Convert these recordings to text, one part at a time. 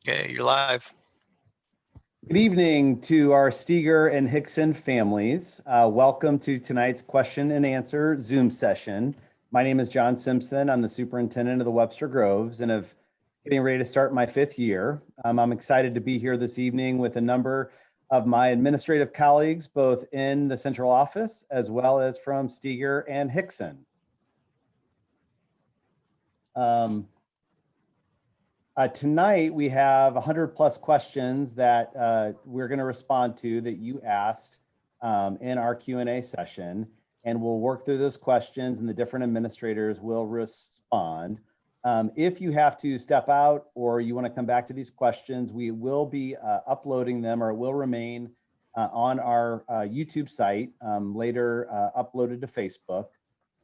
Okay, you're live. Good evening to our Steger and Hickson families. Welcome to tonight's question and answer Zoom session. My name is John Simpson. I'm the superintendent of the Webster Groves and of getting ready to start my 5th year. I'm excited to be here this evening with a number of my administrative colleagues, both in the central office as well as from Steger and Hickson. Tonight, we have 100 plus questions that we're going to respond to that you asked in our Q&A session. And we'll work through those questions and the different administrators will respond. If you have to step out or you want to come back to these questions, we will be uploading them, or it will remain on our YouTube site, later uploaded to Facebook.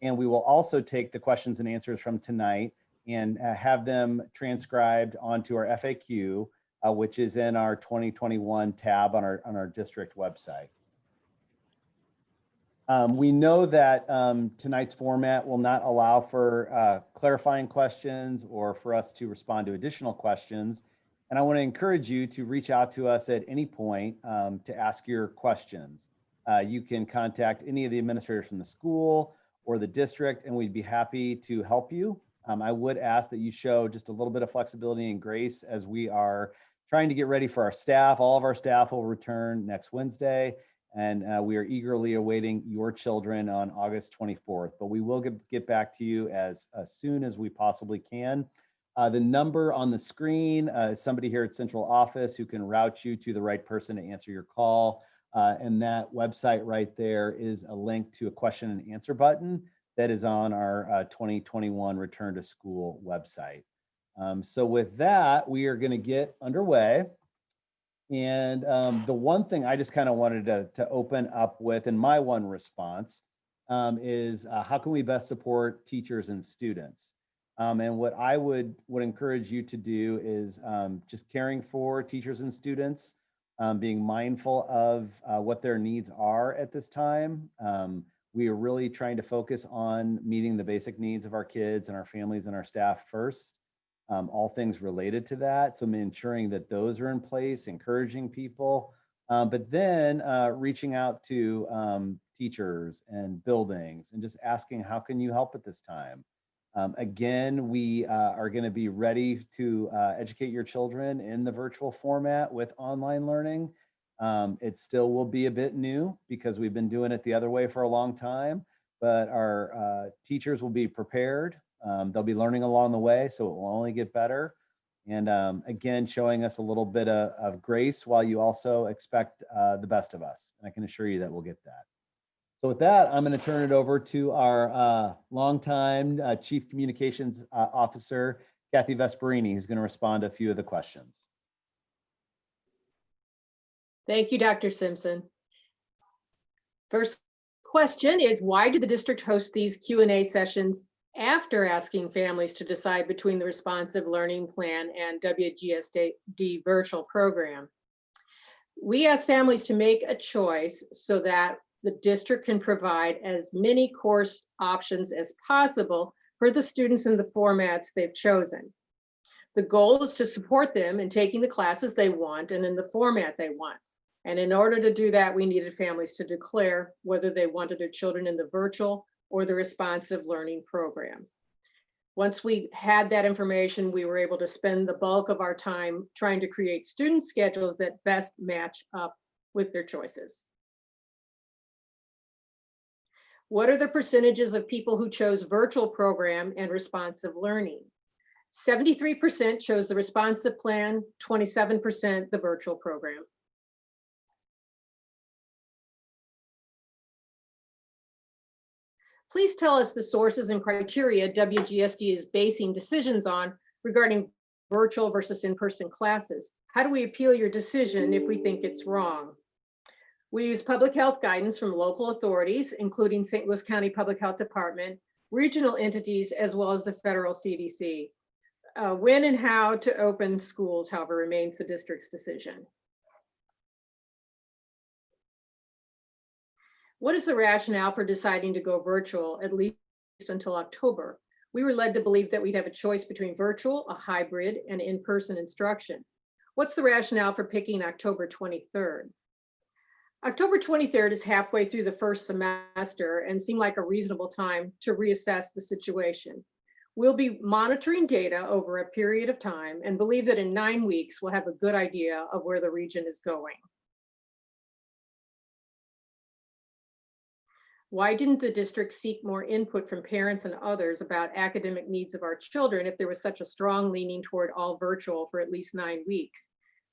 And we will also take the questions and answers from tonight and have them transcribed onto our FAQ, which is in our 2021 tab on our district website. We know that tonight's format will not allow for clarifying questions or for us to respond to additional questions. And I want to encourage you to reach out to us at any point to ask your questions. You can contact any of the administrators from the school or the district, and we'd be happy to help you. I would ask that you show just a little bit of flexibility and grace as we are trying to get ready for our staff. All of our staff will return next Wednesday, and we are eagerly awaiting your children on August 24th. But we will get back to you as soon as we possibly can. The number on the screen is somebody here at Central Office who can route you to the right person to answer your call. And that website right there is a link to a question and answer button that is on our 2021 Return to School website. So with that, we are going to get underway. And the one thing I just kind of wanted to open up with in my one response is how can we best support teachers and students? And what I would encourage you to do is just caring for teachers and students, being mindful of what their needs are at this time. We are really trying to focus on meeting the basic needs of our kids and our families and our staff first, all things related to that. So ensuring that those are in place, encouraging people, but then reaching out to teachers and buildings and just asking, how can you help at this time? Again, we are going to be ready to educate your children in the virtual format with online learning. It still will be a bit new because we've been doing it the other way for a long time, but our teachers will be prepared. They'll be learning along the way, so it will only get better. And again, showing us a little bit of grace while you also expect the best of us. And I can assure you that we'll get that. So with that, I'm going to turn it over to our longtime Chief Communications Officer, Kathy Vesperini, who's going to respond to a few of the questions. Thank you, Dr. Simpson. First question is, why did the district host these Q&A sessions after asking families to decide between the responsive learning plan and WGSD virtual program? We asked families to make a choice so that the district can provide as many course options as possible for the students in the formats they've chosen. The goal is to support them in taking the classes they want and in the format they want. And in order to do that, we needed families to declare whether they wanted their children in the virtual or the responsive learning program. Once we had that information, we were able to spend the bulk of our time trying to create student schedules that best match up with their choices. What are the percentages of people who chose virtual program and responsive learning? 73% chose the responsive plan, 27% the virtual program. Please tell us the sources and criteria WGSD is basing decisions on regarding virtual versus in-person classes. How do we appeal your decision if we think it's wrong? We use public health guidance from local authorities, including St. Louis County Public Health Department, regional entities, as well as the federal CDC. When and how to open schools, however, remains the district's decision. What is the rationale for deciding to go virtual, at least until October? We were led to believe that we'd have a choice between virtual, a hybrid, and in-person instruction. What's the rationale for picking October 23rd? October 23rd is halfway through the first semester and seemed like a reasonable time to reassess the situation. We'll be monitoring data over a period of time and believe that in 9 weeks, we'll have a good idea of where the region is going. Why didn't the district seek more input from parents and others about academic needs of our children if there was such a strong leaning toward all virtual for at least 9 weeks?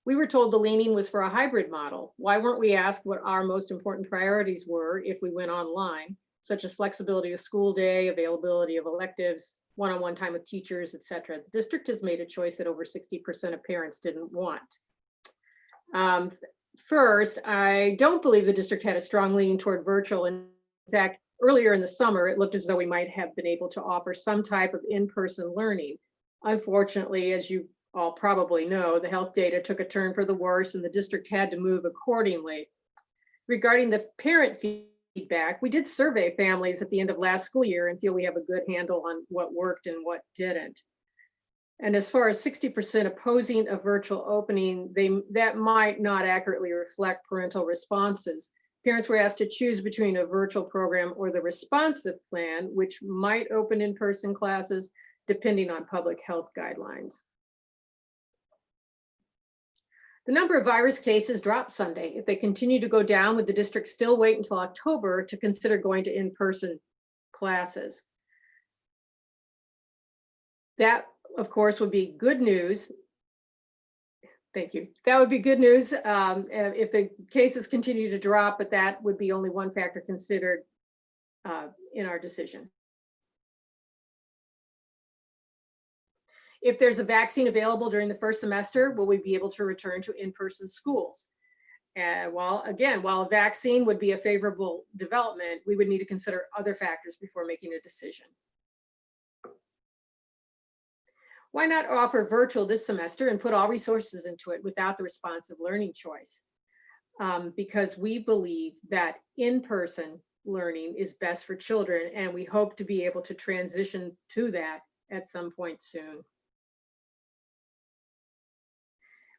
We were told the leaning was for a hybrid model. Why weren't we asked what our most important priorities were if we went online, such as flexibility of school day, availability of electives, one-on-one time with teachers, et cetera? The district has made a choice that over 60% of parents didn't want. First, I don't believe the district had a strong leaning toward virtual. In fact, earlier in the summer, it looked as though we might have been able to offer some type of in-person learning. Unfortunately, as you all probably know, the health data took a turn for the worse and the district had to move accordingly. Regarding the parent feedback, we did survey families at the end of last school year and feel we have a good handle on what worked and what didn't. And as far as 60% opposing a virtual opening, that might not accurately reflect parental responses. Parents were asked to choose between a virtual program or the responsive plan, which might open in-person classes depending on public health guidelines. The number of virus cases dropped Sunday. If they continue to go down, would the district still wait until October to consider going to in-person classes? That, of course, would be good news. Thank you. That would be good news if the cases continue to drop, but that would be only one factor considered in our decision. If there's a vaccine available during the first semester, will we be able to return to in-person schools? While a vaccine would be a favorable development, we would need to consider other factors before making a decision. Why not offer virtual this semester and put all resources into it without the responsive learning choice? Because we believe that in-person learning is best for children, and we hope to be able to transition to that at some point soon.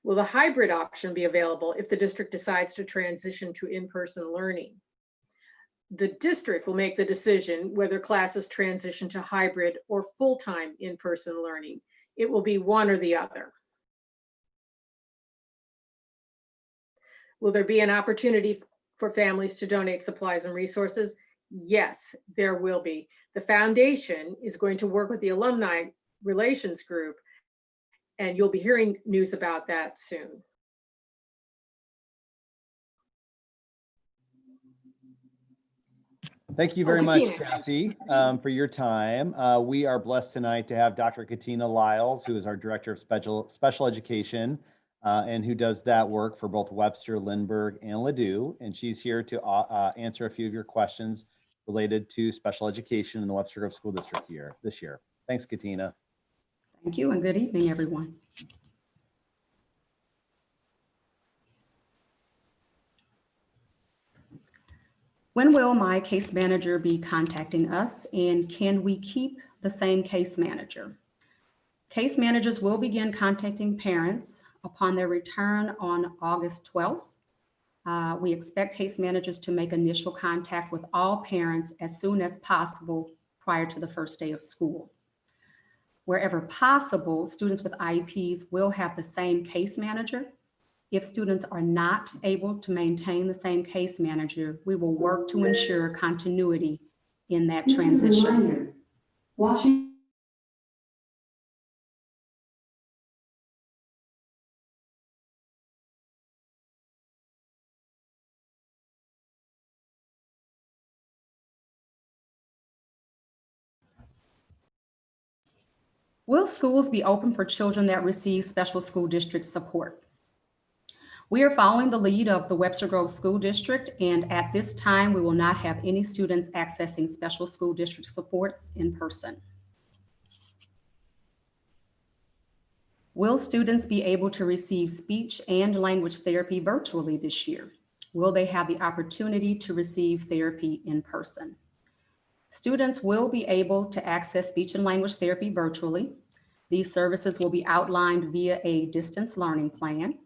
Will the hybrid option be available if the district decides to transition to in-person learning? The district will make the decision whether classes transition to hybrid or full-time in-person learning. It will be one or the other. Will there be an opportunity for families to donate supplies and resources? Yes, there will be. The foundation is going to work with the alumni relations group, and you'll be hearing news about that soon. Thank you very much, Kathy, for your time. We are blessed tonight to have Dr. Katina Lyles, who is our Director of Special Education, and who does that work for both Webster, Lindbergh, and Ladue. And she's here to answer a few of your questions related to special education in the Webster Grove School District this year. Thanks, Katina. Thank you, and good evening, everyone. When will my case manager be contacting us, and can we keep the same case manager? Case managers will begin contacting parents upon their return on August 12th. We expect case managers to make initial contact with all parents as soon as possible prior to the first day of school. Wherever possible, students with IEPs will have the same case manager. If students are not able to maintain the same case manager, we will work to ensure continuity in that transition. Will schools be open for children that receive special school district support? We are following the lead of the Webster Grove School District, and at this time, we will not have any students accessing special school district supports in person. Will students be able to receive speech and language therapy virtually this year? Will they have the opportunity to receive therapy in person? Students will be able to access speech and language therapy virtually. These services will be outlined via a distance learning plan.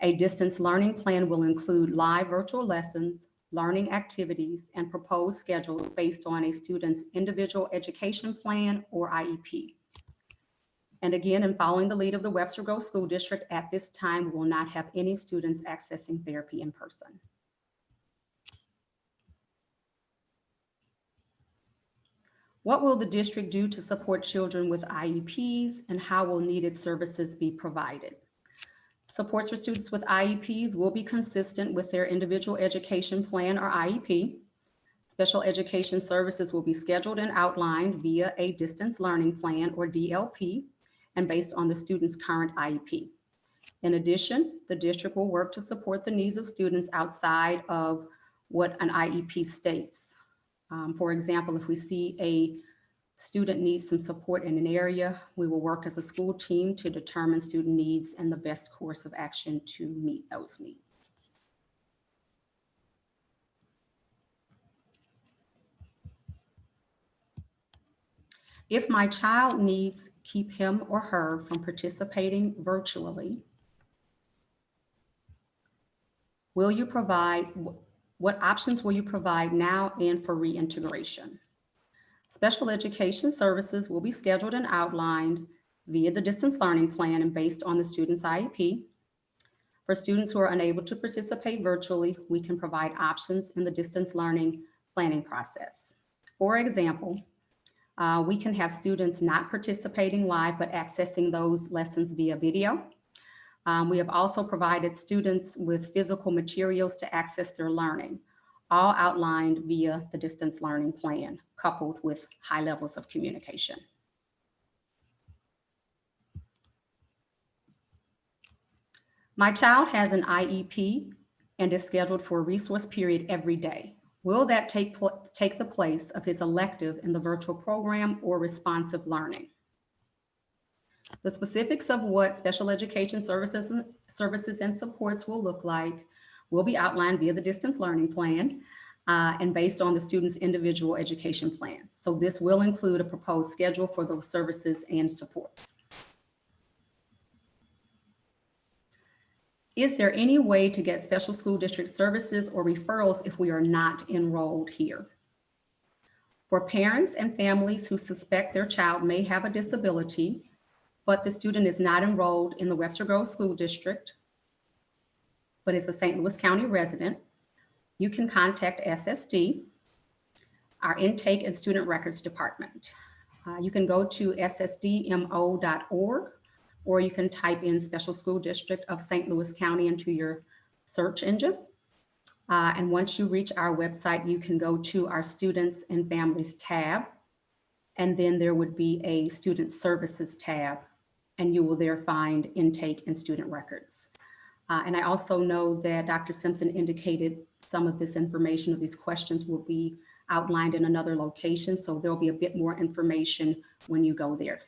A distance learning plan will include live virtual lessons, learning activities, and proposed schedules based on a student's individual education plan or IEP. And again, in following the lead of the Webster Grove School District, at this time, we will not have any students accessing therapy in person. What will the district do to support children with IEPs, and how will needed services be provided? Supports for students with IEPs will be consistent with their individual education plan or IEP. Special education services will be scheduled and outlined via a distance learning plan or DLP and based on the student's current IEP. In addition, the district will work to support the needs of students outside of what an IEP states. For example, if we see a student needs some support in an area, we will work as a school team to determine student needs and the best course of action to meet those needs. If my child needs keep him or her from participating virtually, what options will you provide now and for reintegration? Special education services will be scheduled and outlined via the distance learning plan and based on the student's IEP. For students who are unable to participate virtually, we can provide options in the distance learning planning process. For example, we can have students not participating live, but accessing those lessons via video. We have also provided students with physical materials to access their learning, all outlined via the distance learning plan, coupled with high levels of communication. My child has an IEP and is scheduled for a resource period every day. Will that take the place of his elective in the virtual program or responsive learning? The specifics of what special education services and supports will look like will be outlined via the distance learning plan and based on the student's individual education plan. So this will include a proposed schedule for those services and supports. Is there any way to get special school district services or referrals if we are not enrolled here? For parents and families who suspect their child may have a disability, but the student is not enrolled in the Webster Grove School District, but is a St. Louis County resident, you can contact SSD, our Intake and Student Records Department. You can go to ssdmo.org, or you can type in Special School District of St. Louis County into your search engine. And once you reach our website, you can go to our Students and Families tab, and then there would be a Student Services tab, and you will there find Intake and Student Records. And I also know that Dr. Simpson indicated some of this information of these questions will be outlined in another location, so there'll be a bit more information when you go there.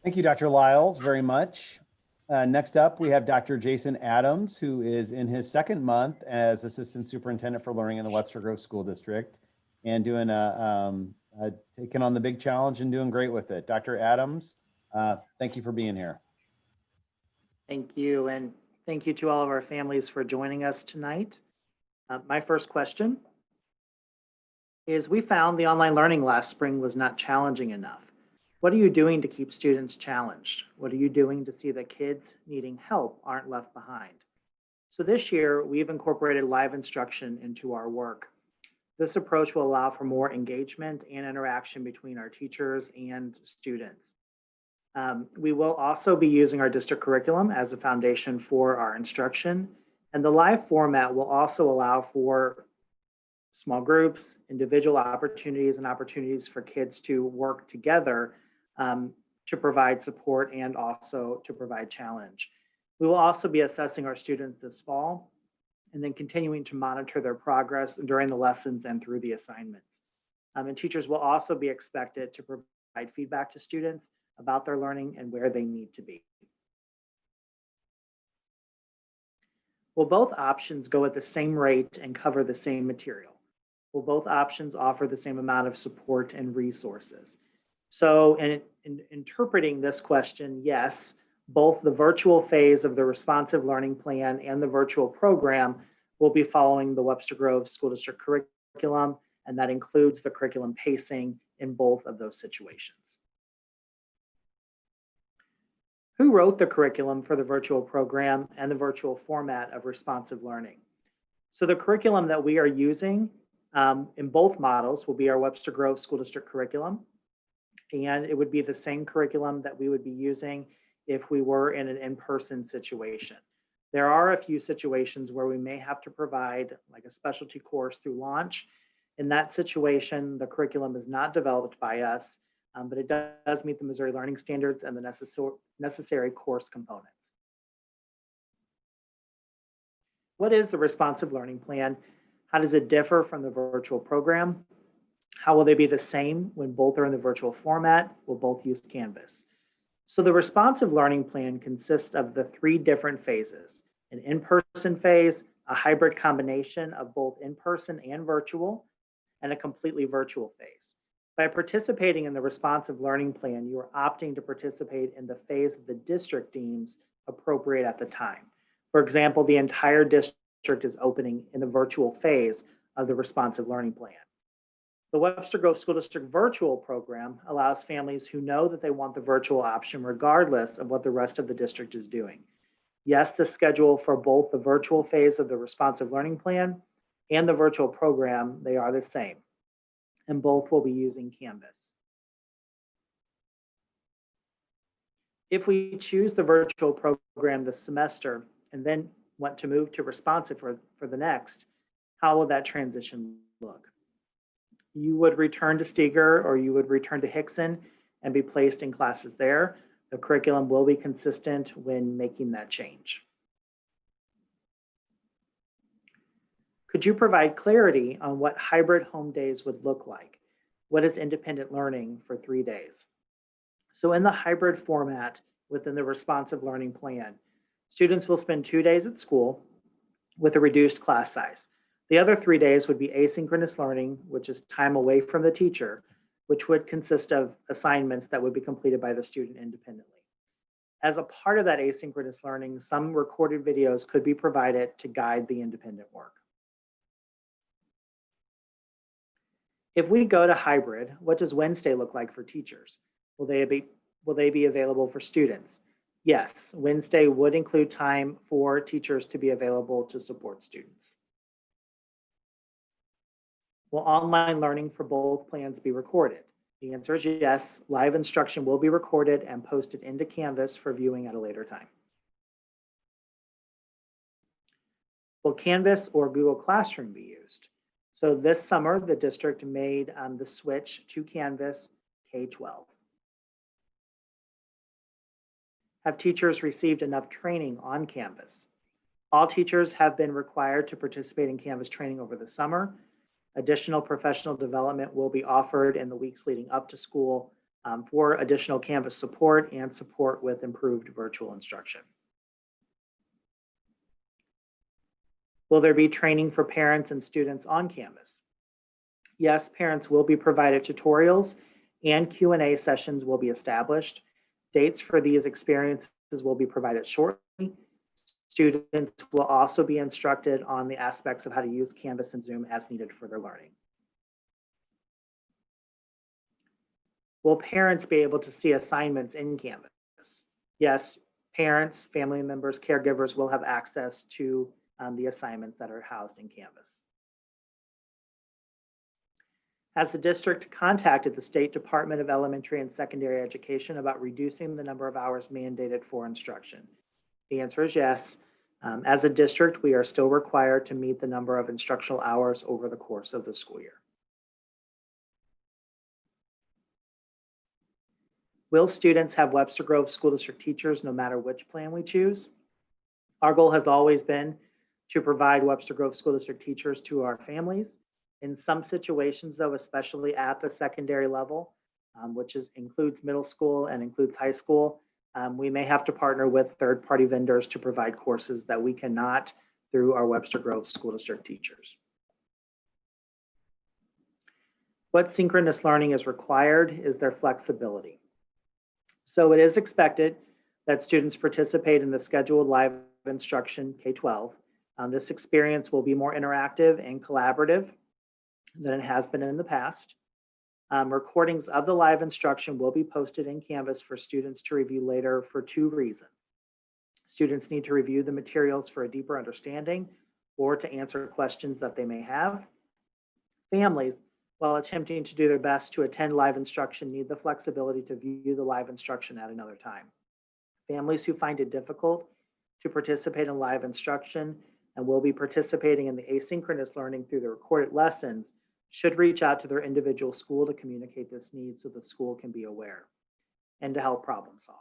Thank you, Dr. Lyles, very much. Next up, we have Dr. Jason Adams, who is in his second month as Assistant Superintendent for Learning in the Webster Grove School District and doing taking on the big challenge and doing great with it. Dr. Adams, thank you for being here. Thank you, and thank you to all of our families for joining us tonight. My first question is, we found the online learning last spring was not challenging enough. What are you doing to keep students challenged? What are you doing to see that kids needing help aren't left behind? So this year, we've incorporated live instruction into our work. This approach will allow for more engagement and interaction between our teachers and students. We will also be using our district curriculum as a foundation for our instruction, and the live format will also allow for small groups, individual opportunities, and opportunities for kids to work together to provide support and also to provide challenge. We will also be assessing our students this fall and then continuing to monitor their progress during the lessons and through the assignments. And teachers will also be expected to provide feedback to students about their learning and where they need to be. Will both options go at the same rate and cover the same material? Will both options offer the same amount of support and resources? So in interpreting this question, yes, both the virtual phase of the responsive learning plan and the virtual program will be following the Webster Groves School District curriculum, and that includes the curriculum pacing in both of those situations. Who wrote the curriculum for the virtual program and the virtual format of responsive learning? So the curriculum that we are using in both models will be our Webster Groves School District curriculum, and it would be the same curriculum that we would be using if we were in an in-person situation. There are a few situations where we may have to provide like a specialty course through launch. In that situation, the curriculum is not developed by us, but it does meet the Missouri learning standards and the necessary course components. What is the responsive learning plan? How does it differ from the virtual program? How will they be the same when both are in the virtual format? We'll both use Canvas. So the responsive learning plan consists of the 3 different phases: an in-person phase, a hybrid combination of both in-person and virtual, and a completely virtual phase. By participating in the responsive learning plan, you are opting to participate in the phase the district deems appropriate at the time. For example, the entire district is opening in the virtual phase of the responsive learning plan. The Webster Groves School District virtual program allows families who know that they want the virtual option regardless of what the rest of the district is doing. Yes, the schedule for both the virtual phase of the responsive learning plan and the virtual program, they are the same, and both will be using Canvas. If we choose the virtual program this semester and then want to move to responsive for the next, how will that transition look? You would return to Steger or you would return to Hickson and be placed in classes there. The curriculum will be consistent when making that change. Could you provide clarity on what hybrid home days would look like? What is independent learning for 3 days? So in the hybrid format within the responsive learning plan, students will spend 2 days at school with a reduced class size. The other 3 days would be asynchronous learning, which is time away from the teacher, which would consist of assignments that would be completed by the student independently. As a part of that asynchronous learning, some recorded videos could be provided to guide the independent work. If we go to hybrid, what does Wednesday look like for teachers? Will they be available for students? Yes, Wednesday would include time for teachers to be available to support students. Will online learning for both plans be recorded? The answer is yes. Live instruction will be recorded and posted into Canvas for viewing at a later time. Will Canvas or Google Classroom be used? So this summer, the district made the switch to Canvas K-12. Have teachers received enough training on Canvas? All teachers have been required to participate in Canvas training over the summer. Additional professional development will be offered in the weeks leading up to school for additional Canvas support and support with improved virtual instruction. Will there be training for parents and students on Canvas? Yes, parents will be provided tutorials and Q&A sessions will be established. Dates for these experiences will be provided shortly. Students will also be instructed on the aspects of how to use Canvas and Zoom as needed for their learning. Will parents be able to see assignments in Canvas? Yes, parents, family members, caregivers will have access to the assignments that are housed in Canvas. Has the district contacted the State Department of Elementary and Secondary Education about reducing the number of hours mandated for instruction? The answer is yes. As a district, we are still required to meet the number of instructional hours over the course of the school year. Will students have Webster Groves School District teachers no matter which plan we choose? Our goal has always been to provide Webster Groves School District teachers to our families. In some situations, though, especially at the secondary level, which includes middle school and includes high school, we may have to partner with third-party vendors to provide courses that we cannot through our Webster Groves School District teachers. What synchronous learning is required is their flexibility. So it is expected that students participate in the scheduled live instruction K-12. This experience will be more interactive and collaborative than it has been in the past. Recordings of the live instruction will be posted in Canvas for students to review later for 2 reasons. Students need to review the materials for a deeper understanding or to answer questions that they may have. Families, while attempting to do their best to attend live instruction, need the flexibility to view the live instruction at another time. Families who find it difficult to participate in live instruction and will be participating in the asynchronous learning through the recorded lessons should reach out to their individual school to communicate this need so the school can be aware and to help problem solve.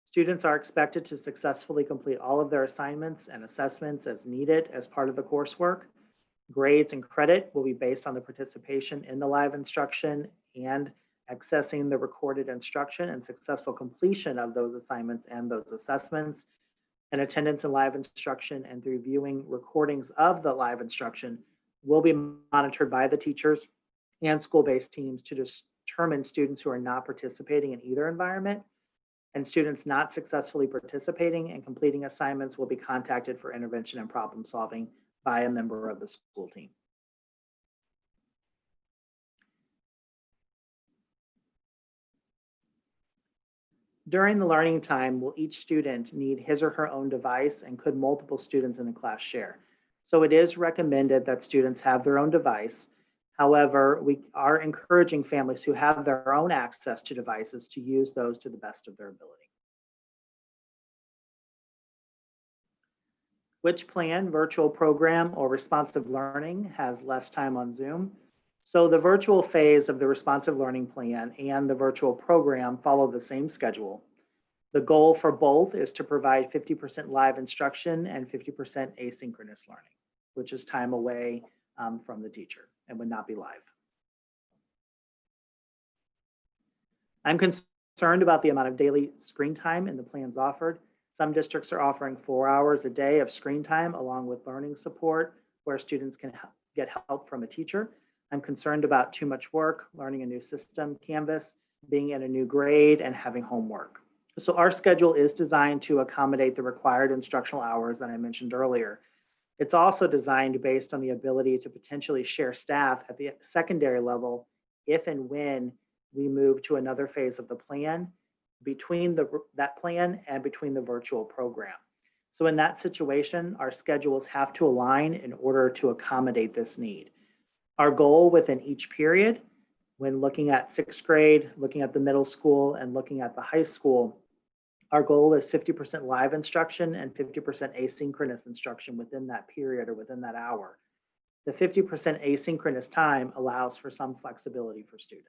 Students are expected to successfully complete all of their assignments and assessments as needed as part of the coursework. Grades and credit will be based on the participation in the live instruction and accessing the recorded instruction and successful completion of those assignments and those assessments. And attendance in live instruction and through viewing recordings of the live instruction will be monitored by the teachers and school-based teams to determine students who are not participating in either environment. And students not successfully participating and completing assignments will be contacted for intervention and problem solving by a member of the school team. During the learning time, will each student need his or her own device, and could multiple students in the class share? So it is recommended that students have their own device. However, we are encouraging families who have their own access to devices to use those to the best of their ability. Which plan, virtual program, or responsive learning has less time on Zoom? So the virtual phase of the responsive learning plan and the virtual program follow the same schedule. The goal for both is to provide 50% live instruction and 50% asynchronous learning, which is time away from the teacher and would not be live. I'm concerned about the amount of daily screen time in the plans offered. Some districts are offering 4 hours a day of screen time along with learning support where students can get help from a teacher. I'm concerned about too much work, learning a new system, Canvas, being in a new grade, and having homework. So our schedule is designed to accommodate the required instructional hours that I mentioned earlier. It's also designed based on the ability to potentially share staff at the secondary level if and when we move to another phase of the plan between that plan and between the virtual program. So in that situation, our schedules have to align in order to accommodate this need. Our goal within each period, when looking at 6th grade, looking at the middle school, and looking at the high school, our goal is 50% live instruction and 50% asynchronous instruction within that period or within that hour. The 50% asynchronous time allows for some flexibility for students.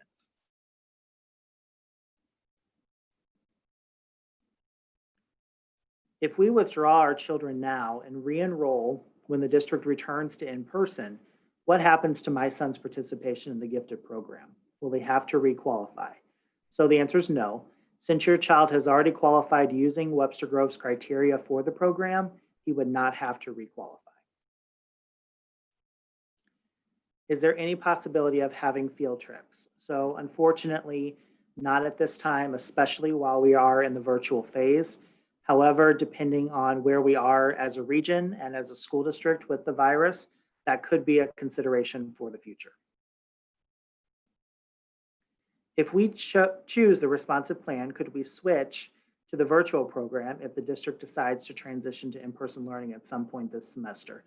If we withdraw our children now and re-enroll when the district returns to in-person, what happens to my son's participation in the gifted program? Will they have to requalify? So the answer is no. Since your child has already qualified using Webster Groves criteria for the program, he would not have to requalify. Is there any possibility of having field trips? So unfortunately, not at this time, especially while we are in the virtual phase. However, depending on where we are as a region and as a school district with the virus, that could be a consideration for the future. If we choose the responsive plan, could we switch to the virtual program if the district decides to transition to in-person learning at some point this semester?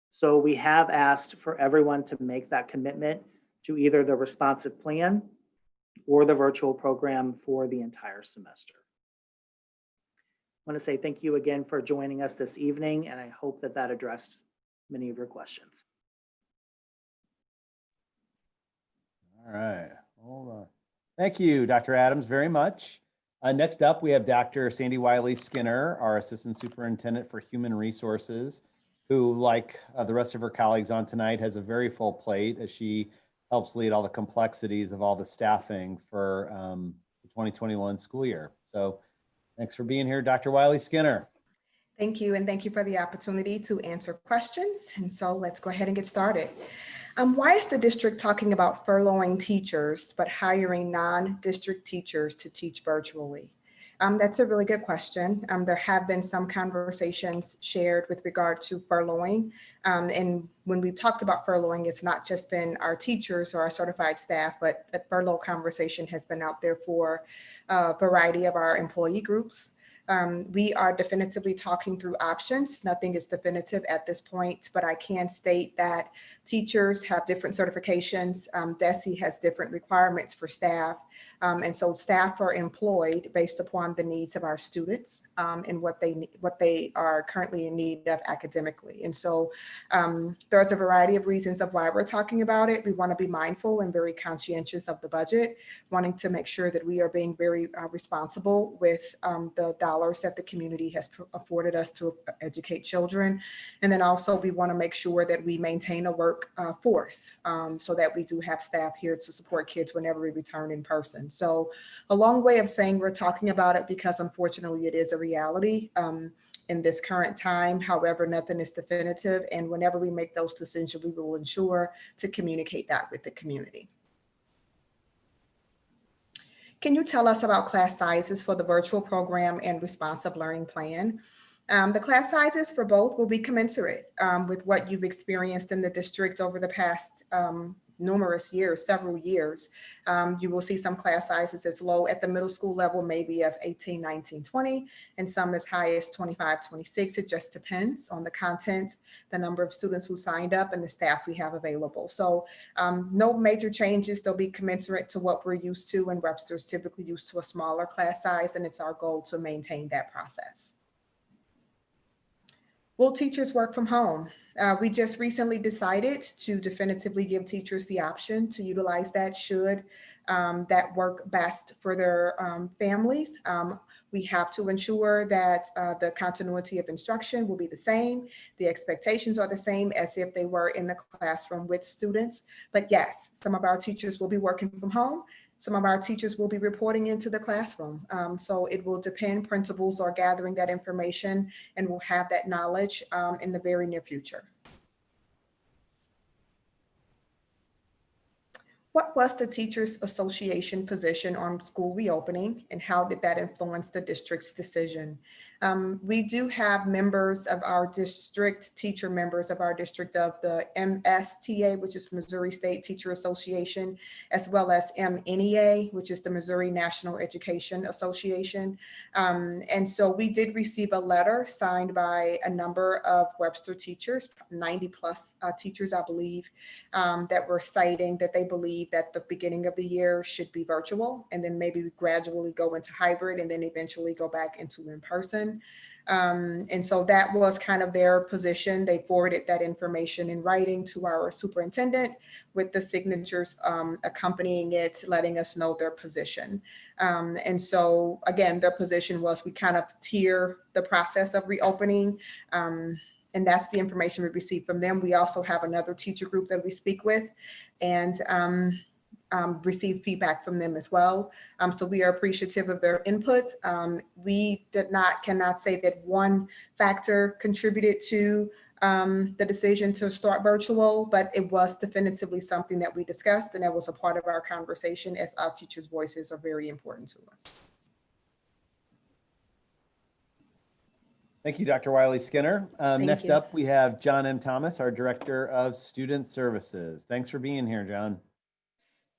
So we have asked for everyone to make that commitment to either the responsive plan or the virtual program for the entire semester. I want to say thank you again for joining us this evening, and I hope that that addressed many of your questions. All right, hold on. Thank you, Dr. Adams, very much. Next up, we have Dr. Sandy Wiley Skinner, our Assistant Superintendent for Human Resources, who, like the rest of her colleagues on tonight, has a very full plate as she helps lead all the complexities of all the staffing for the 2021 school year. So thanks for being here, Dr. Wiley Skinner. Thank you, and thank you for the opportunity to answer questions. And so let's go ahead and get started. Why is the district talking about furloughing teachers but hiring non-district teachers to teach virtually? That's a really good question. There have been some conversations shared with regard to furloughing. And when we've talked about furloughing, it's not just been our teachers or our certified staff, but that furlough conversation has been out there for a variety of our employee groups. We are definitively talking through options. Nothing is definitive at this point, but I can state that teachers have different certifications. DESE has different requirements for staff. And so staff are employed based upon the needs of our students and what they are currently in need of academically. And so there's a variety of reasons of why we're talking about it. We want to be mindful and very conscientious of the budget, wanting to make sure that we are being very responsible with the dollars that the community has afforded us to educate children. And then also we want to make sure that we maintain a workforce so that we do have staff here to support kids whenever we return in person. So a long way of saying we're talking about it because unfortunately it is a reality in this current time. However, nothing is definitive. And whenever we make those decisions, we will ensure to communicate that with the community. Can you tell us about class sizes for the virtual program and responsive learning plan? The class sizes for both will be commensurate with what you've experienced in the district over the past numerous years, several years. You will see some class sizes as low at the middle school level, maybe of 18, 19, 20, and some as high as 25, 26. It just depends on the content, the number of students who signed up, and the staff we have available. So no major changes. They'll be commensurate to what we're used to, and Webster's typically used to a smaller class size, and it's our goal to maintain that process. Will teachers work from home? We just recently decided to definitively give teachers the option to utilize that should that work best for their families. We have to ensure that the continuity of instruction will be the same. The expectations are the same as if they were in the classroom with students. But yes, some of our teachers will be working from home. Some of our teachers will be reporting into the classroom. So it will depend. Principals are gathering that information and will have that knowledge in the very near future. What was the Teachers Association position on school reopening, and how did that influence the district's decision? We do have members of our district, teacher members of our district of the MSTA, which is Missouri State Teacher Association, as well as MNEA, which is the Missouri National Education Association. And so we did receive a letter signed by a number of Webster teachers, 90 plus teachers, I believe, that were citing that they believe that the beginning of the year should be virtual, and then maybe gradually go into hybrid, and then eventually go back into in-person. And so that was kind of their position. They forwarded that information in writing to our superintendent with the signatures accompanying it, letting us know their position. And so again, their position was we kind of tier the process of reopening. And that's the information we received from them. We also have another teacher group that we speak with and receive feedback from them as well. So we are appreciative of their input. We cannot say that one factor contributed to the decision to start virtual, but it was definitively something that we discussed, and that was a part of our conversation, as our teachers' voices are very important to us. Thank you, Dr. Wiley Skinner. Next up, we have John M. Thomas, our Director of Student Services. Thanks for being here, John.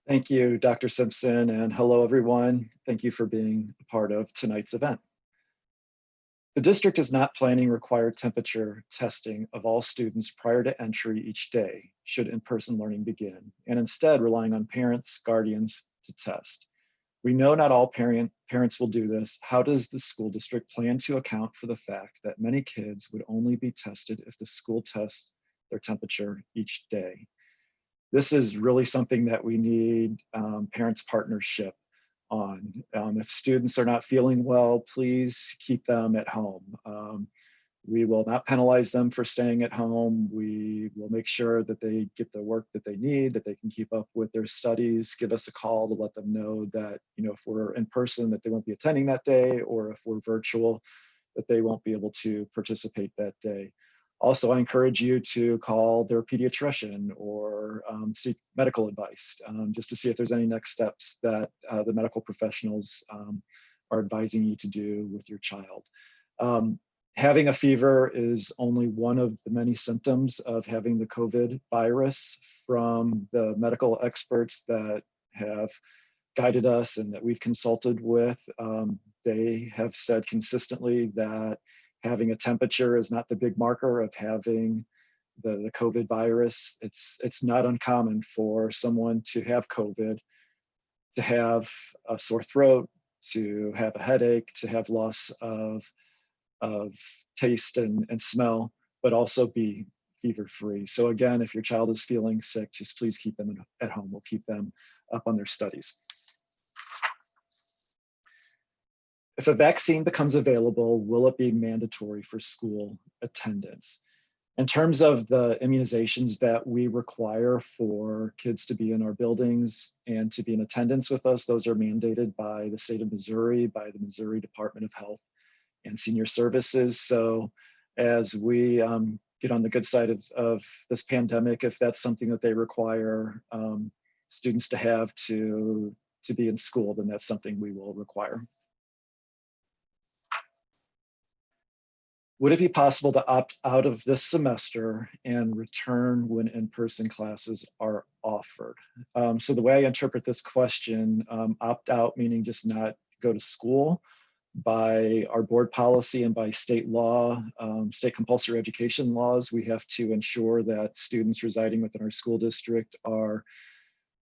Thank you, Dr. Simpson, and hello, everyone. Thank you for being a part of tonight's event. The district is not planning required temperature testing of all students prior to entry each day, should in-person learning begin, and instead relying on parents, guardians to test. We know not all parents will do this. How does the school district plan to account for the fact that many kids would only be tested if the school tests their temperature each day? This is really something that we need parents' partnership on. If students are not feeling well, please keep them at home. We will not penalize them for staying at home. We will make sure that they get the work that they need, that they can keep up with their studies. Give us a call to let them know that, if we're in person, that they won't be attending that day, or if we're virtual, that they won't be able to participate that day. Also, I encourage you to call their pediatrician or seek medical advice just to see if there's any next steps that the medical professionals are advising you to do with your child. Having a fever is only one of the many symptoms of having the COVID virus. From the medical experts that have guided us and that we've consulted with, they have said consistently that having a temperature is not the big marker of having the COVID virus. It's not uncommon for someone to have COVID, to have a sore throat, to have a headache, to have loss of taste and smell, but also be fever-free. So again, if your child is feeling sick, just please keep them at home. We'll keep them up on their studies. If a vaccine becomes available, will it be mandatory for school attendance? In terms of the immunizations that we require for kids to be in our buildings and to be in attendance with us, those are mandated by the state of Missouri, by the Missouri Department of Health and Senior Services. So as we get on the good side of this pandemic, if that's something that they require students to have to be in school, then that's something we will require. Would it be possible to opt out of this semester and return when in-person classes are offered? So the way I interpret this question, opt out meaning just not go to school. By our board policy and by state law, state compulsory education laws, we have to ensure that students residing within our school district are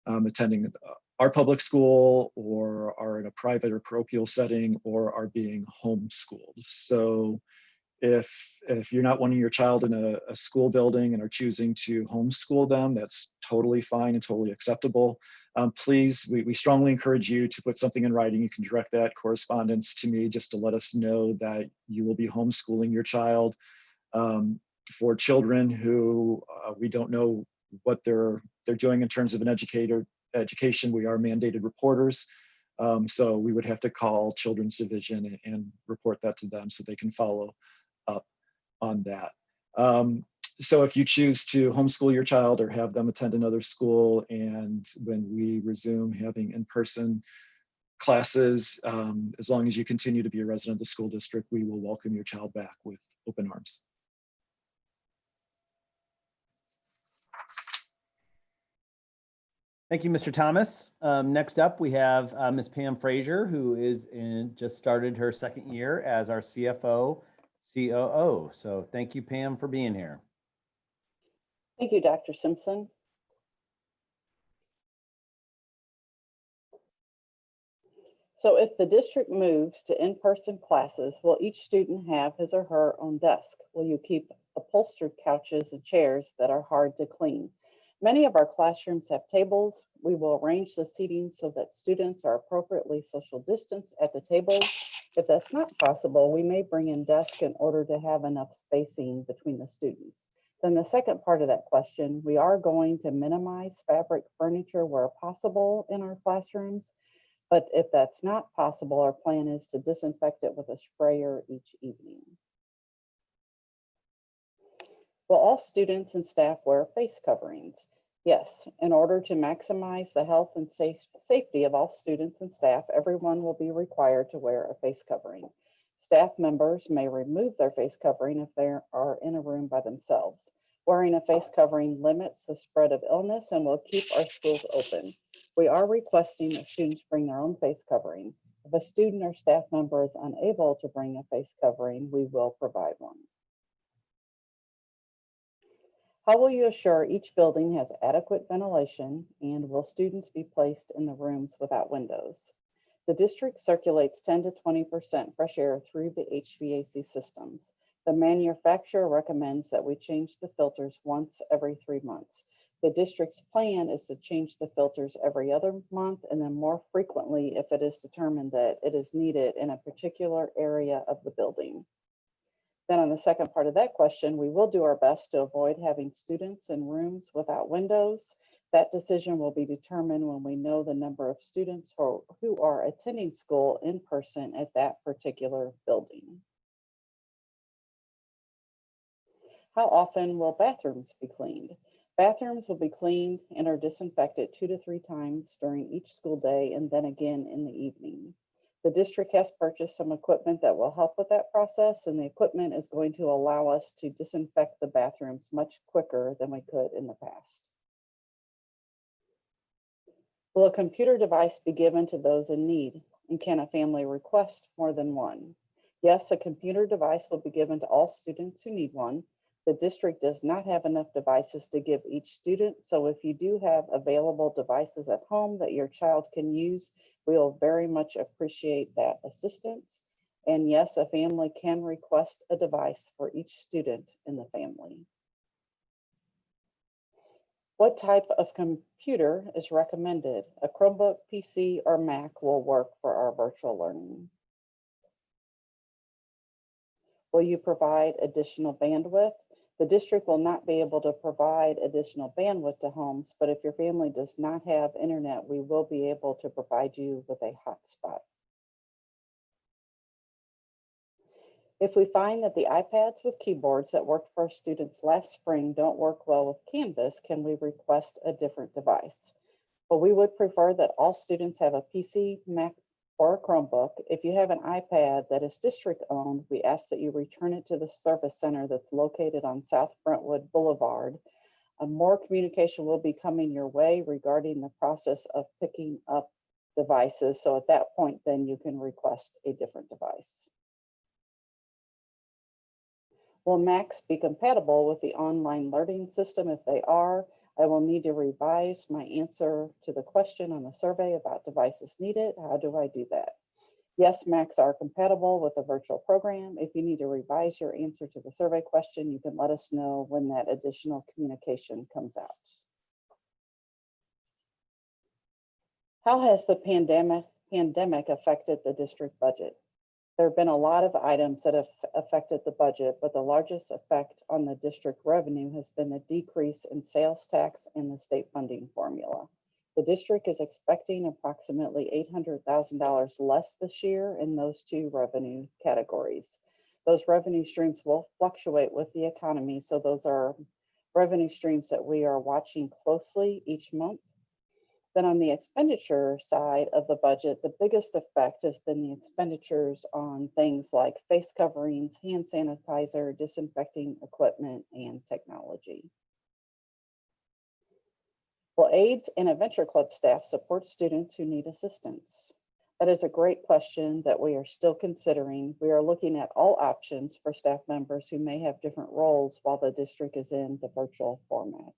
attending our public school or are in a private or parochial setting or are being homeschooled. So if you're not wanting your child in a school building and are choosing to homeschool them, that's totally fine and totally acceptable. Please, we strongly encourage you to put something in writing. You can direct that correspondence to me just to let us know that you will be homeschooling your child. For children who we don't know what they're doing in terms of an education, we are mandated reporters. So we would have to call Children's Division and report that to them so they can follow up on that. So if you choose to homeschool your child or have them attend another school, and when we resume having in-person classes, as long as you continue to be a resident of the school district, we will welcome your child back with open arms. Thank you, Mr. Thomas. Next up, we have Ms. Pam Frazier, who is just started her second year as our CFO, COO. So thank you, Pam, for being here. Thank you, Dr. Simpson. So if the district moves to in-person classes, will each student have his or her own desk? Will you keep upholstered couches and chairs that are hard to clean? Many of our classrooms have tables. We will arrange the seating so that students are appropriately social distanced at the tables. If that's not possible, we may bring in desks in order to have enough spacing between the students. Then the second part of that question, we are going to minimize fabric furniture where possible in our classrooms. But if that's not possible, our plan is to disinfect it with a sprayer each evening. Will all students and staff wear face coverings? Yes, in order to maximize the health and safety of all students and staff, everyone will be required to wear a face covering. Staff members may remove their face covering if they are in a room by themselves. Wearing a face covering limits the spread of illness and will keep our schools open. We are requesting that students bring their own face covering. If a student or staff member is unable to bring a face covering, we will provide one. How will you assure each building has adequate ventilation, and will students be placed in the rooms without windows? The district circulates 10 to 20% fresh air through the HVAC systems. The manufacturer recommends that we change the filters once every 3 months. The district's plan is to change the filters every other month and then more frequently if it is determined that it is needed in a particular area of the building. Then on the second part of that question, we will do our best to avoid having students in rooms without windows. That decision will be determined when we know the number of students who are attending school in person at that particular building. How often will bathrooms be cleaned? Bathrooms will be cleaned and are disinfected 2 to 3 times during each school day and then again in the evening. The district has purchased some equipment that will help with that process, and the equipment is going to allow us to disinfect the bathrooms much quicker than we could in the past. Will a computer device be given to those in need? And can a family request more than one? Yes, a computer device will be given to all students who need one. The district does not have enough devices to give each student, so if you do have available devices at home that your child can use, we will very much appreciate that assistance. And yes, a family can request a device for each student in the family. What type of computer is recommended? A Chromebook, PC, or Mac will work for our virtual learning. Will you provide additional bandwidth? The district will not be able to provide additional bandwidth to homes, but if your family does not have internet, we will be able to provide you with a hotspot. If we find that the iPads with keyboards that worked for our students last spring don't work well with Canvas, can we request a different device? Well, we would prefer that all students have a PC, Mac, or a Chromebook. If you have an iPad that is district owned, we ask that you return it to the service center that's located on South Brentwood Boulevard. More communication will be coming your way regarding the process of picking up devices. So at that point, then you can request a different device. Will Macs be compatible with the online learning system? If they are, I will need to revise my answer to the question on the survey about devices needed. How do I do that? Yes, Macs are compatible with a virtual program. If you need to revise your answer to the survey question, you can let us know when that additional communication comes out. How has the pandemic affected the district budget? There have been a lot of items that have affected the budget, but the largest effect on the district revenue has been the decrease in sales tax and the state funding formula. The district is expecting approximately $800,000 less this year in those two revenue categories. Those revenue streams will fluctuate with the economy, so those are revenue streams that we are watching closely each month. Then on the expenditure side of the budget, the biggest effect has been the expenditures on things like face coverings, hand sanitizer, disinfecting equipment, and technology. Will aides and Adventure Club staff support students who need assistance? That is a great question that we are still considering. We are looking at all options for staff members who may have different roles while the district is in the virtual format.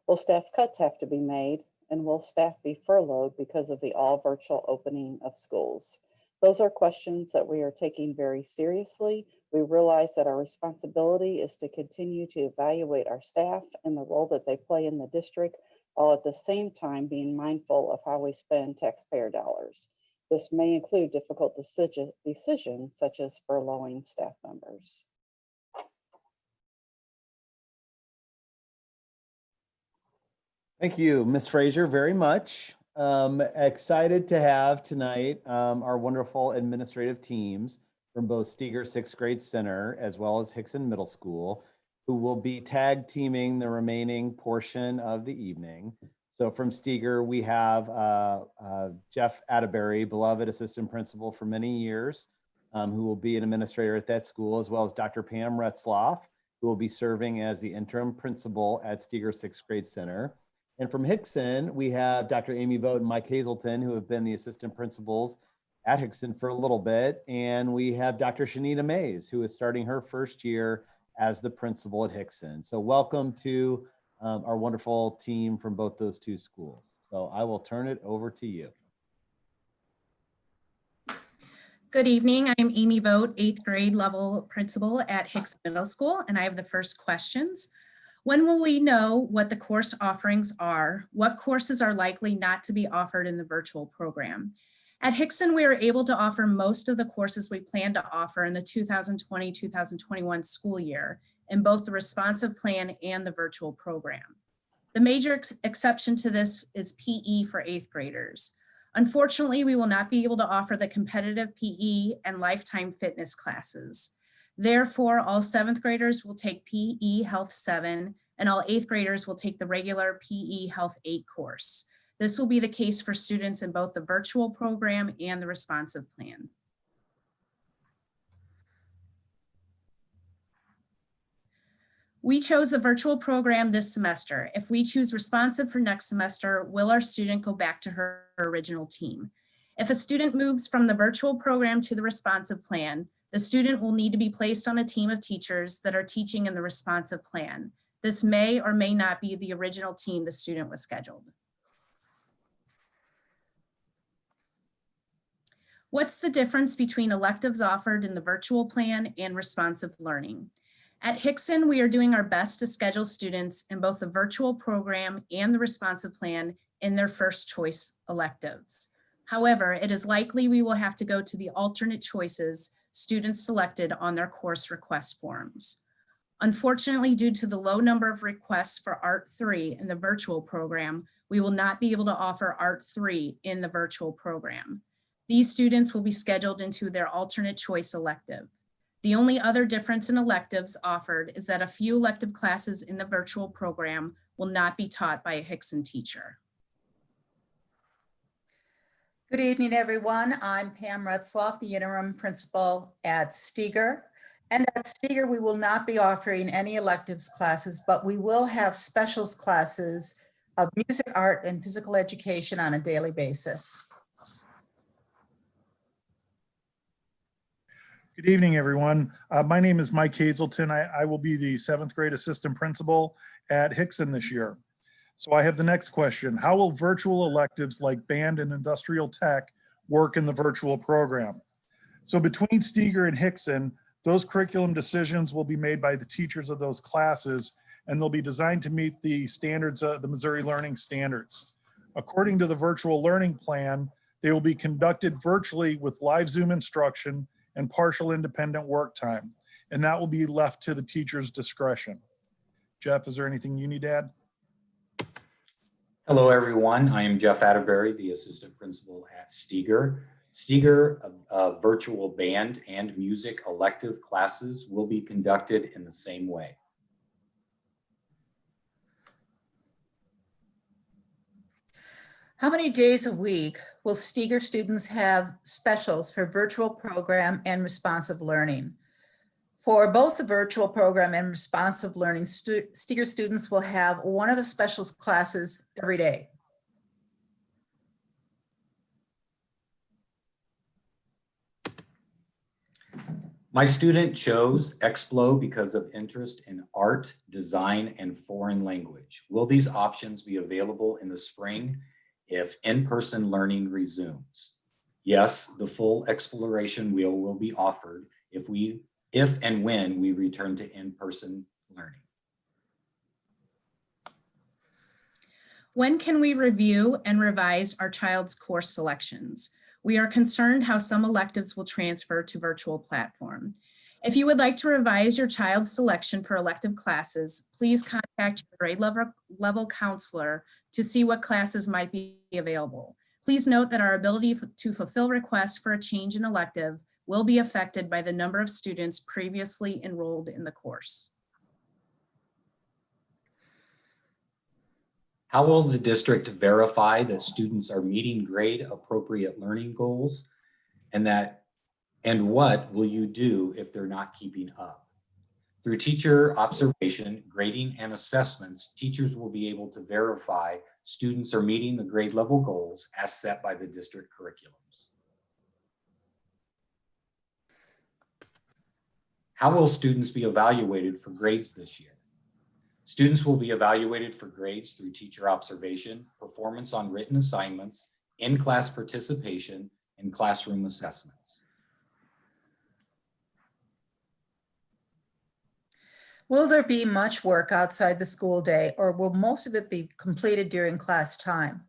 Will staff cuts have to be made, and will staff be furloughed because of the all virtual opening of schools? Those are questions that we are taking very seriously. We realize that our responsibility is to continue to evaluate our staff and the role that they play in the district, while at the same time being mindful of how we spend taxpayer dollars. This may include difficult decisions such as furloughing staff members. Thank you, Ms. Frazier, very much. Excited to have tonight our wonderful administrative teams from both Steger 6th Grade Center as well as Hickson Middle School, who will be tag teaming the remaining portion of the evening. So from Steger, we have Jeff Atterbury, beloved assistant principal for many years, who will be an administrator at that school, as well as Dr. Pam Retzloff, who will be serving as the interim principal at Steger 6th Grade Center. And from Hickson, we have Dr. Amy Vogt and Mike Hazelton, who have been the assistant principals at Hickson for a little bit. And we have Dr. Shanita Mays, who is starting her first year as the principal at Hickson. So welcome to our wonderful team from both those two schools. So I will turn it over to you. Good evening. I'm Amy Vogt, 8th grade level principal at Hickson Middle School, and I have the first questions. When will we know what the course offerings are? What courses are likely not to be offered in the virtual program? At Hickson, we are able to offer most of the courses we plan to offer in the 2020-2021 school year in both the responsive plan and the virtual program. The major exception to this is PE for 8th graders. Unfortunately, we will not be able to offer the competitive PE and lifetime fitness classes. Therefore, all 7th graders will take PE Health 7 and all 8th graders will take the regular PE Health 8 course. This will be the case for students in both the virtual program and the responsive plan. We chose the virtual program this semester. If we choose responsive for next semester, will our student go back to her original team? If a student moves from the virtual program to the responsive plan, the student will need to be placed on a team of teachers that are teaching in the responsive plan. This may or may not be the original team the student was scheduled. What's the difference between electives offered in the virtual plan and responsive learning? At Hickson, we are doing our best to schedule students in both the virtual program and the responsive plan in their first choice electives. However, it is likely we will have to go to the alternate choices students selected on their course request forms. Unfortunately, due to the low number of requests for Art 3 in the virtual program, we will not be able to offer Art 3 in the virtual program. These students will be scheduled into their alternate choice elective. The only other difference in electives offered is that a few elective classes in the virtual program will not be taught by a Hickson teacher. Good evening, everyone. I'm Pam Retzloff, the interim principal at Steger. And at Steger, we will not be offering any electives classes, but we will have specials classes of music, art, and physical education on a daily basis. Good evening, everyone. My name is Mike Hazelton. I will be the 7th grade assistant principal at Hickson this year. So I have the next question. How will virtual electives like band and industrial tech work in the virtual program? So between Steger and Hickson, those curriculum decisions will be made by the teachers of those classes, and they'll be designed to meet the standards, the Missouri Learning Standards. According to the virtual learning plan, they will be conducted virtually with live Zoom instruction and partial independent work time, and that will be left to the teacher's discretion. Jeff, is there anything you need to add? Hello, everyone. I am Jeff Atterbury, the assistant principal at Steger. Steger virtual band and music elective classes will be conducted in the same way. How many days a week will Steger students have specials for virtual program and responsive learning? For both the virtual program and responsive learning, Steger students will have one of the specials classes every day. My student chose Explo because of interest in art, design, and foreign language. Will these options be available in the spring if in-person learning resumes? Yes, the full exploration wheel will be offered if and when we return to in-person learning. When can we review and revise our child's course selections? We are concerned how some electives will transfer to virtual platform. If you would like to revise your child's selection for elective classes, please contact your grade level counselor to see what classes might be available. Please note that our ability to fulfill requests for a change in elective will be affected by the number of students previously enrolled in the course. How will the district verify that students are meeting grade appropriate learning goals, and what will you do if they're not keeping up? Through teacher observation, grading, and assessments, teachers will be able to verify students are meeting the grade level goals as set by the district curriculums. How will students be evaluated for grades this year? Students will be evaluated for grades through teacher observation, performance on written assignments, in-class participation, and classroom assessments. Will there be much work outside the school day, or will most of it be completed during class time?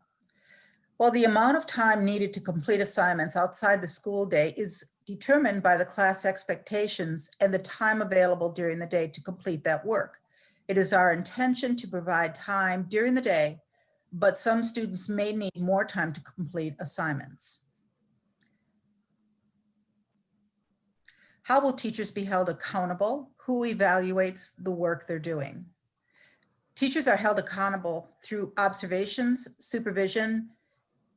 Well, the amount of time needed to complete assignments outside the school day is determined by the class expectations and the time available during the day to complete that work. It is our intention to provide time during the day, but some students may need more time to complete assignments. How will teachers be held accountable? Who evaluates the work they're doing? Teachers are held accountable through observations, supervision,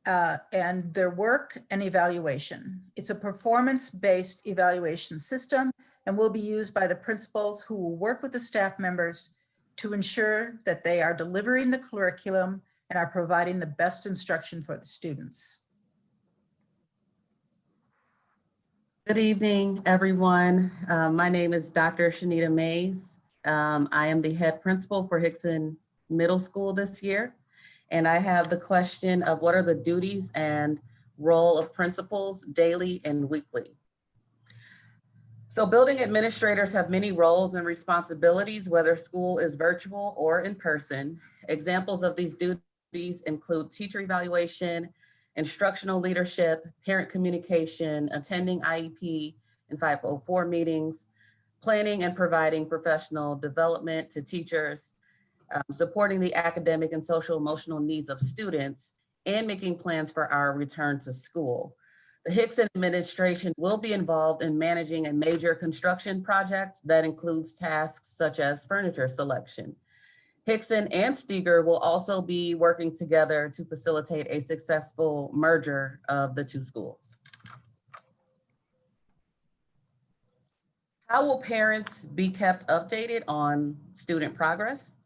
and their work and evaluation. It's a performance-based evaluation system and will be used by the principals who will work with the staff members to ensure that they are delivering the curriculum and are providing the best instruction for the students. Good evening, everyone. My name is Dr. Shanita Mays. I am the head principal for Hickson Middle School this year. And I have the question of what are the duties and role of principals daily and weekly? So building administrators have many roles and responsibilities, whether school is virtual or in person. Examples of these duties include teacher evaluation, instructional leadership, parent communication, attending IEP and 504 meetings, planning and providing professional development to teachers, supporting the academic and social emotional needs of students, and making plans for our return to school. The Hickson administration will be involved in managing a major construction project that includes tasks such as furniture selection. Hickson and Steger will also be working together to facilitate a successful merger of the two schools. How will parents be kept updated on student progress?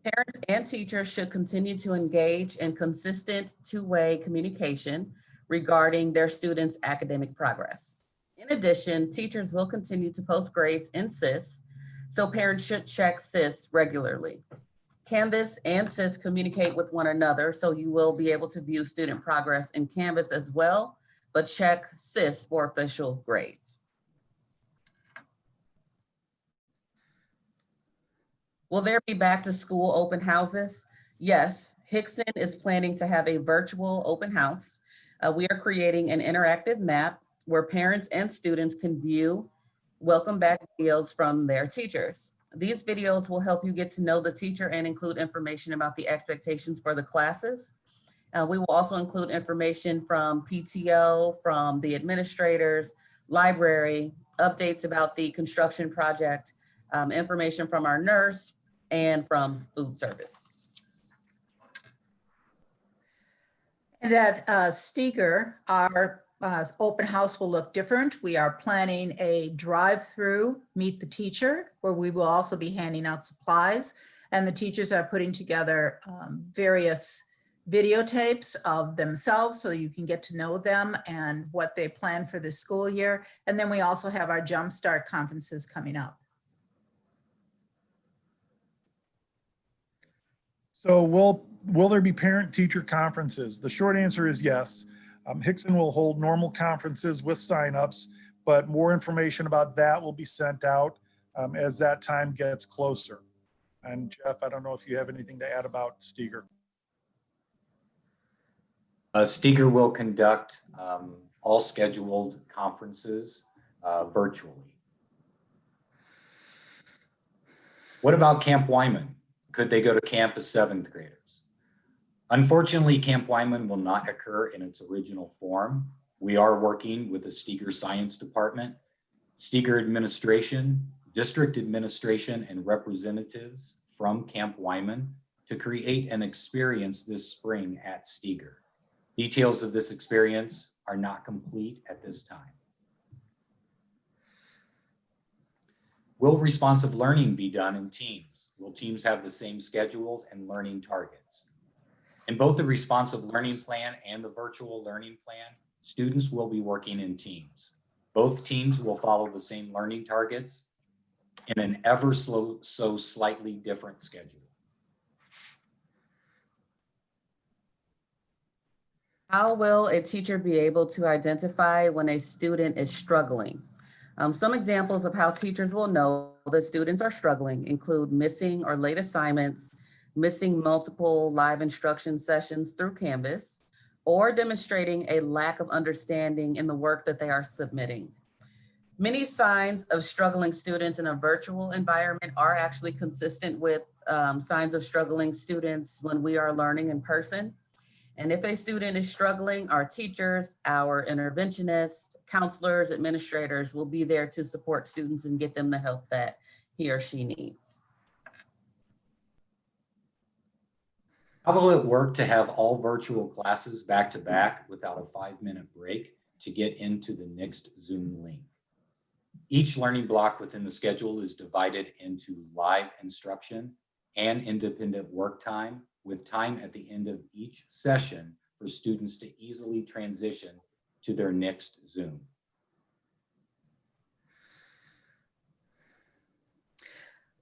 Parents and teachers should continue to engage in consistent two-way communication regarding their students' academic progress. In addition, teachers will continue to post grades in SIS, so parents should check SIS regularly. Canvas and SIS communicate with one another, so you will be able to view student progress in Canvas as well, but check SIS for official grades. Will there be back to school open houses? Yes, Hickson is planning to have a virtual open house. We are creating an interactive map where parents and students can view welcome back videos from their teachers. These videos will help you get to know the teacher and include information about the expectations for the classes. We will also include information from PTO, from the administrators, library, updates about the construction project, information from our nurse, and from food service. And at Steger, our open house will look different. We are planning a drive-through meet the teacher where we will also be handing out supplies, and the teachers are putting together various videotapes of themselves so you can get to know them and what they plan for this school year. And then we also have our Jumpstart conferences coming up. So will there be parent-teacher conferences? The short answer is yes. Hickson will hold normal conferences with signups, but more information about that will be sent out as that time gets closer. And Jeff, I don't know if you have anything to add about Steger. Steger will conduct all scheduled conferences virtually. What about Camp Wyman? Could they go to camp as 7th graders? Unfortunately, Camp Wyman will not occur in its original form. We are working with the Steger Science Department, Steger administration, district administration, and representatives from Camp Wyman to create an experience this spring at Steger. Details of this experience are not complete at this time. Will responsive learning be done in teams? Will teams have the same schedules and learning targets? In both the responsive learning plan and the virtual learning plan, students will be working in teams. Both teams will follow the same learning targets in an ever so slightly different schedule. How will a teacher be able to identify when a student is struggling? Some examples of how teachers will know that students are struggling include missing or late assignments, missing multiple live instruction sessions through Canvas, or demonstrating a lack of understanding in the work that they are submitting. Many signs of struggling students in a virtual environment are actually consistent with signs of struggling students when we are learning in person. And if a student is struggling, our teachers, our interventionists, counselors, administrators will be there to support students and get them the help that he or she needs. How will it work to have all virtual classes back to back without a 5-minute break to get into the next Zoom link? Each learning block within the schedule is divided into live instruction and independent work time, with time at the end of each session for students to easily transition to their next Zoom.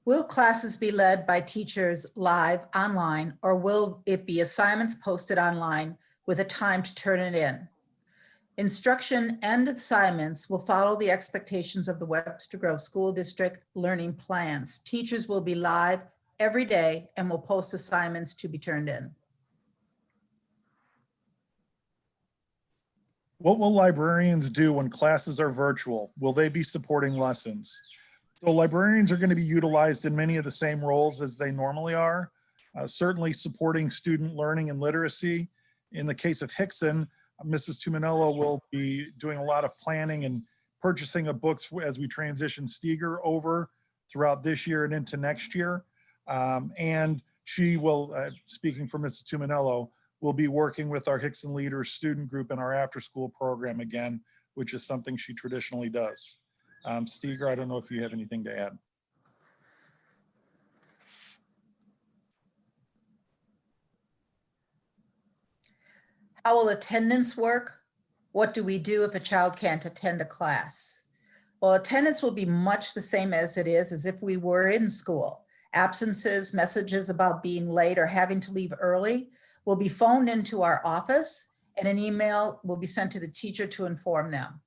Will classes be led by teachers live online, or will it be assignments posted online with a time to turn it in? Instruction and assignments will follow the expectations of the Webster Grove School District learning plans. Teachers will be live every day and will post assignments to be turned in. What will librarians do when classes are virtual? Will they be supporting lessons? So librarians are going to be utilized in many of the same roles as they normally are, certainly supporting student learning and literacy. In the case of Hickson, Mrs. Tuminello will be doing a lot of planning and purchasing of books as we transition Steger over throughout this year and into next year. And she will, speaking for Mrs. Tuminello, will be working with our Hickson Leaders student group in our after-school program again, which is something she traditionally does. Steger, I don't know if you have anything to add. How will attendance work? What do we do if a child can't attend a class? Well, attendance will be much the same as it is as if we were in school. Absences, messages about being late or having to leave early will be phoned into our office, and an email will be sent to the teacher to inform them.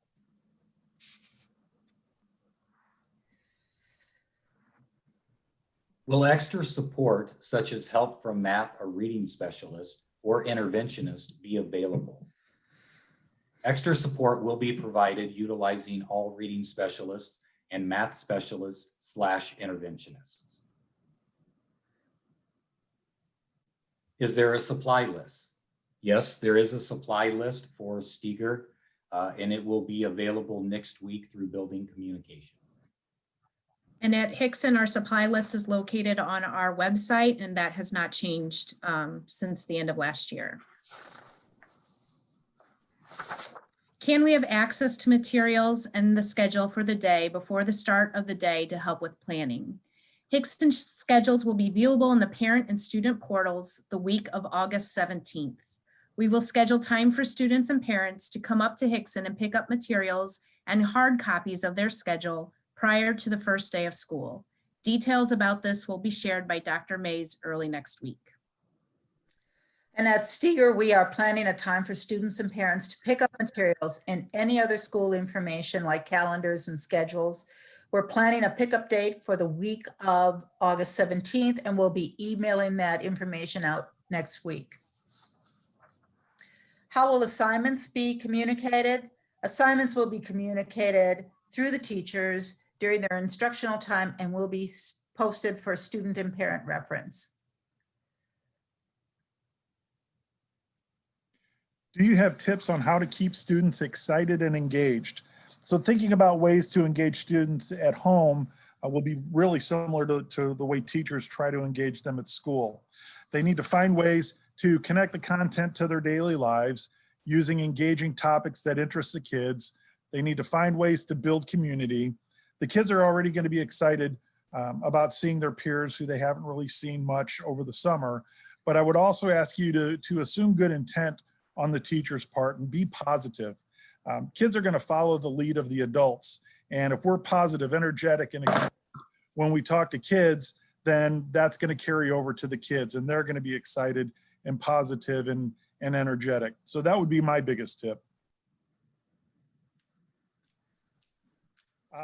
Will extra support, such as help from math or reading specialist or interventionist, be available? Extra support will be provided utilizing all reading specialists and math specialists / interventionists. Is there a supply list? Yes, there is a supply list for Steger, and it will be available next week through building communication. And at Hickson, our supply list is located on our website, and that has not changed since the end of last year. Can we have access to materials and the schedule for the day before the start of the day to help with planning? Hickson schedules will be viewable in the parent and student portals the week of August 17th. We will schedule time for students and parents to come up to Hickson and pick up materials and hard copies of their schedule prior to the first day of school. Details about this will be shared by Dr. Mays early next week. And at Steger, we are planning a time for students and parents to pick up materials and any other school information like calendars and schedules. We're planning a pickup date for the week of August 17th, and we'll be emailing that information out next week. How will assignments be communicated? Assignments will be communicated through the teachers during their instructional time and will be posted for student and parent reference. Do you have tips on how to keep students excited and engaged? So thinking about ways to engage students at home will be really similar to the way teachers try to engage them at school. They need to find ways to connect the content to their daily lives using engaging topics that interest the kids. They need to find ways to build community. The kids are already going to be excited about seeing their peers who they haven't really seen much over the summer. But I would also ask you to assume good intent on the teacher's part and be positive. Kids are going to follow the lead of the adults. And if we're positive, energetic, and excited when we talk to kids, then that's going to carry over to the kids and they're going to be excited and positive and energetic. So that would be my biggest tip.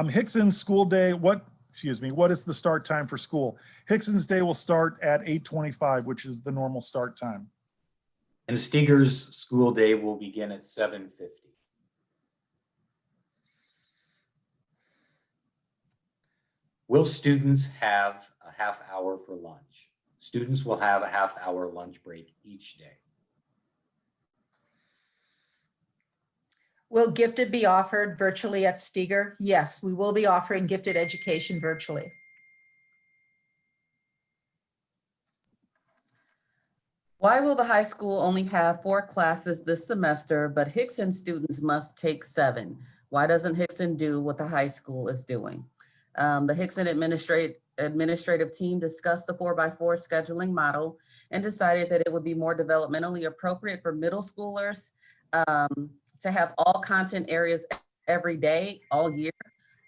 Hickson's school day, what is the start time for school? Hickson's day will start at 8:25, which is the normal start time. And Steger's school day will begin at 7:50. Will students have a half hour for lunch? Students will have a half hour lunch break each day. Will gifted be offered virtually at Steger? Yes, we will be offering gifted education virtually. Why will the high school only have 4 classes this semester, but Hickson students must take 7? Why doesn't Hickson do what the high school is doing? The Hickson administrative team discussed the 4x4 scheduling model and decided that it would be more developmentally appropriate for middle schoolers to have all content areas every day, all year,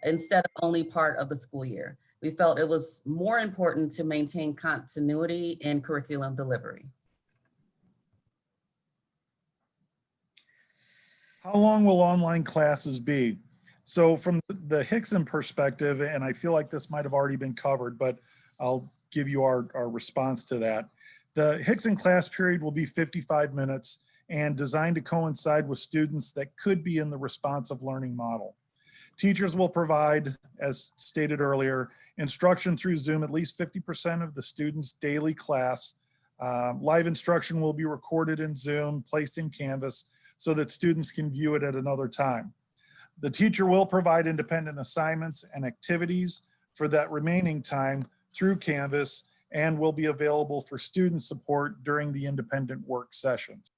instead of only part of the school year. We felt it was more important to maintain continuity in curriculum delivery. How long will online classes be? So from the Hickson perspective, and I feel like this might have already been covered, but I'll give you our response to that. The Hickson class period will be 55 minutes and designed to coincide with students that could be in the responsive learning model. Teachers will provide, as stated earlier, instruction through Zoom at least 50% of the students' daily class. Live instruction will be recorded in Zoom, placed in Canvas, so that students can view it at another time. The teacher will provide independent assignments and activities for that remaining time through Canvas and will be available for student support during the independent work sessions.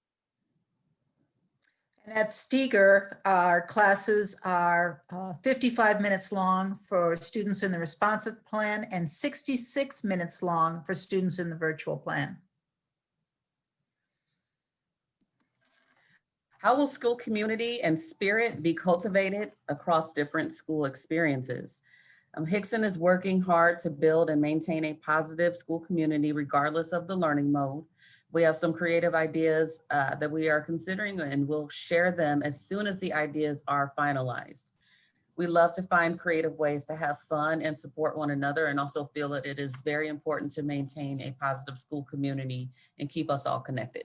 And at Steger, our classes are 55 minutes long for students in the responsive plan and 66 minutes long for students in the virtual plan. How will school community and spirit be cultivated across different school experiences? Hickson is working hard to build and maintain a positive school community regardless of the learning mode. We have some creative ideas that we are considering, and we'll share them as soon as the ideas are finalized. We love to find creative ways to have fun and support one another, and also feel that it is very important to maintain a positive school community and keep us all connected.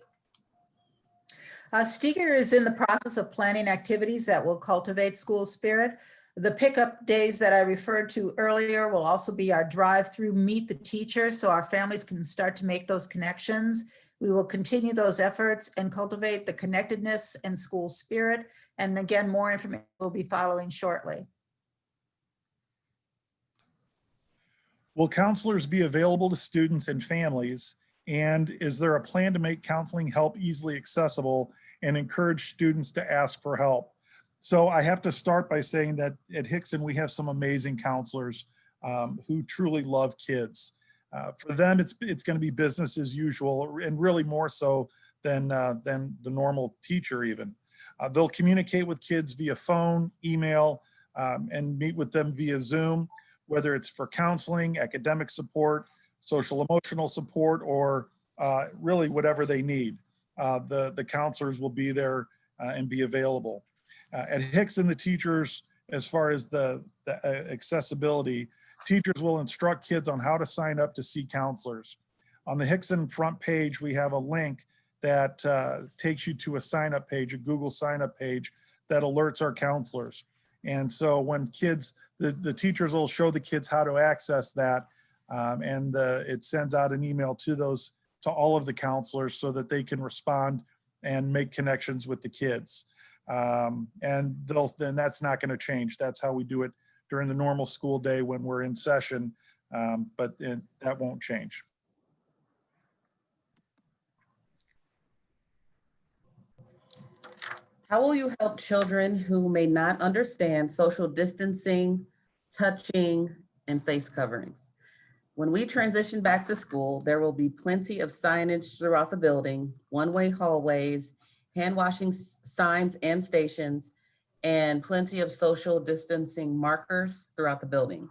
Steger is in the process of planning activities that will cultivate school spirit. The pickup days that I referred to earlier will also be our drive-through meet the teacher, so our families can start to make those connections. We will continue those efforts and cultivate the connectedness and school spirit. And again, more information will be following shortly. Will counselors be available to students and families? And is there a plan to make counseling help easily accessible and encourage students to ask for help? So I have to start by saying that at Hickson, we have some amazing counselors who truly love kids. For them, it's going to be business as usual, and really more so than the normal teacher even. They'll communicate with kids via phone, email, and meet with them via Zoom, whether it's for counseling, academic support, social emotional support, or really whatever they need. The counselors will be there and be available. At Hickson, the teachers, as far as the accessibility, teachers will instruct kids on how to sign up to see counselors. On the Hickson front page, we have a link that takes you to a sign-up page, a Google sign-up page that alerts our counselors. And so when kids, the teachers will show the kids how to access that, and it sends out an email to all of the counselors so that they can respond and make connections with the kids. And then that's not going to change. That's how we do it during the normal school day when we're in session, but that won't change. How will you help children who may not understand social distancing, touching, and face coverings? When we transition back to school, there will be plenty of signage throughout the building, one-way hallways, hand washing signs and stations, and plenty of social distancing markers throughout the building.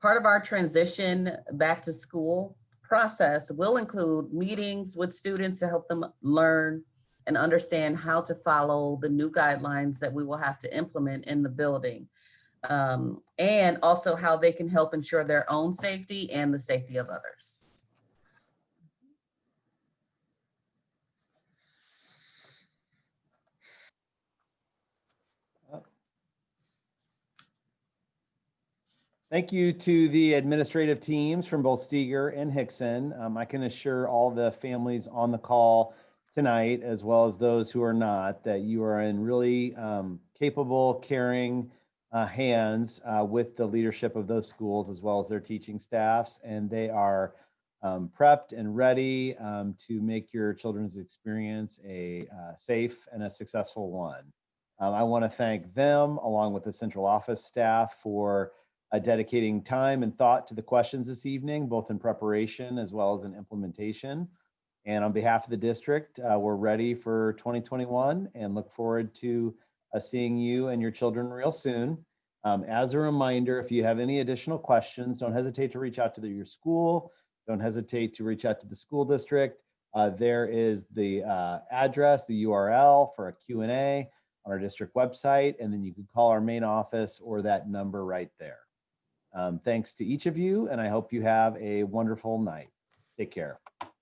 Part of our transition back to school process will include meetings with students to help them learn and understand how to follow the new guidelines that we will have to implement in the building. And also how they can help ensure their own safety and the safety of others. Thank you to the administrative teams from both Steger and Hickson. I can assure all the families on the call tonight, as well as those who are not, that you are in really capable, caring hands with the leadership of those schools as well as their teaching staffs, and they are prepped and ready to make your children's experience a safe and a successful one. I want to thank them along with the central office staff for dedicating time and thought to the questions this evening, both in preparation as well as in implementation. And on behalf of the district, we're ready for 2021 and look forward to seeing you and your children real soon. As a reminder, if you have any additional questions, don't hesitate to reach out to your school. Don't hesitate to reach out to the school district. There is the address, the URL for a Q&A on our district website, and then you can call our main office or that number right there. Thanks to each of you, and I hope you have a wonderful night. Take care.